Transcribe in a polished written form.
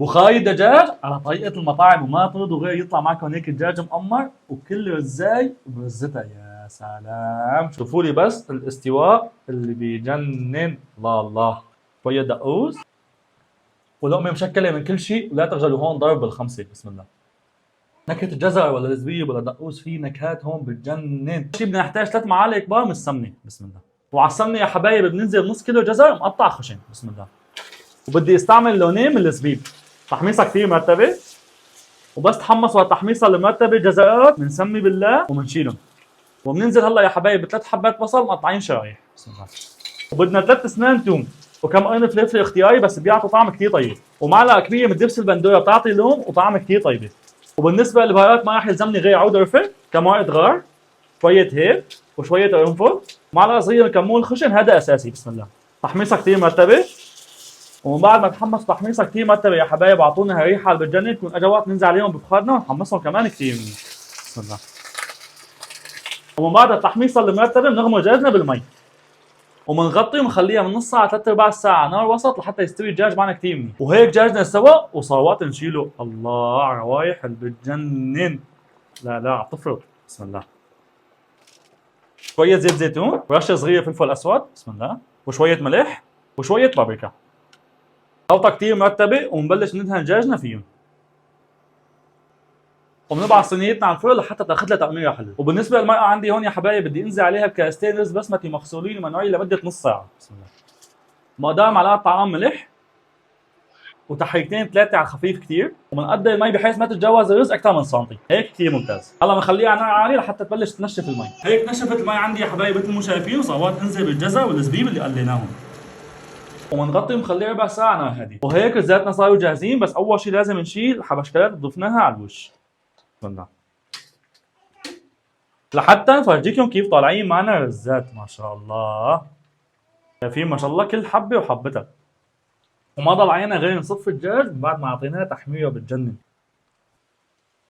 بخاري دجاج على طريقة المطاعم، وما ترضوا غير يطلع معكم هيك الدجاج مقمر وكل رزاي وبرزتها. يا سلام، شوفوا لي بس الاستواء اللي بيجنن. الله الله. شوية دقوس ولقمة مشكلة من كل شيء، ولا تخجلوا هون ضرب بالخمسة. بسم الله. نكهة الجزر ولا الزبيب ولا دقوس، في نكهات هون بتجنن. شيء بدنا نحتاج 3 معالق كبار من السمنة. بسم الله. وعلى السمنة يا حبايب بننزل نص كيلو جزر مقطع خشن. بسم الله. وبدي استعمل لونين من الزبيب. تحميصه كثير مرتبه، وبس تحمصوا التحميصه المرتبه جزرات بنسمي بالله وبنشيلهم. وبننزل هلا يا حبايب بثلاث حبات بصل مقطعين شرايح. بسم الله. وبدنا 3 اسنان توم وكم قرن فلفل اختياري بس بيعطوا طعم كثير طيب، ومعلقه كبيره من دبس البندوره بتعطي لون وطعم كثير طيبه. وبالنسبه للبهارات ما راح يلزمني غير عود قرفه، كم ورقه غار، شويه هيل وشويه قرنفل، معلقه صغيره من كمون خشن، هذا اساسي. بسم الله. تحميصه كثير مرتبه، ومن بعد ما تحمص تحميصه كثير مرتبه يا حبايب اعطونا هالريحه اللي بتجنن، تكون اجى وقت ننزل عليهم ببخارنا ونحمصهم كمان كثير منيح. بسم الله. ومن بعد التحميصه المرتبه بنغمر دجاجنا بالمي وبنغطي ونخليها من نص ساعه لثلاث ارباع ساعه نار وسط لحتى يستوي الدجاج معنا كثير منيح. وهيك دجاجنا سوا وصار وقت نشيله. الله على روايح اللي بتجنن. لا لا عطفرط. بسم الله. شويه زيت زيتون ورشه صغيره فلفل اسود. بسم الله. وشويه ملح وشويه بابريكا. خلطة كتير مرتبة، ومنبلش ندهن دجاجنا فيهم. وبنبعث صينيتنا على الفرن لحتى تاخذ لها تقميره حلوه. وبالنسبه للمرقه عندي هون يا حبايب بدي انزل عليها بكاستين رز بسمتي مغسولين ومنقوعين لمده نص ساعه. بسم الله. مقدار معلقه طعام ملح وتحريكتين ثلاثه على خفيف كتير، وبنقدر المي بحيث ما تتجاوز الرز اكثر من سنتي، هيك كتير ممتاز. هلا بنخليها على نار عاليه لحتى تبلش تنشف المي. هيك نشفت المي عندي يا حبايب مثل ما شايفين، وصار وقت انزل بالجزر والزبيب اللي قليناهم ومنغطي ومخليه ربع ساعة على نار هادية. وهيك رزاتنا صاروا جاهزين، بس أول شي لازم نشيل الحبشكلات اللي ضفناها على الوش. بسم الله. لحتى نفرجيكم كيف طالعين معنا رزات. ما شاء الله. شايفين ما شاء الله كل حبة وحبتها. وما ضل علينا غير نصف الدجاج بعد ما أعطيناها تحميرة بتجنن.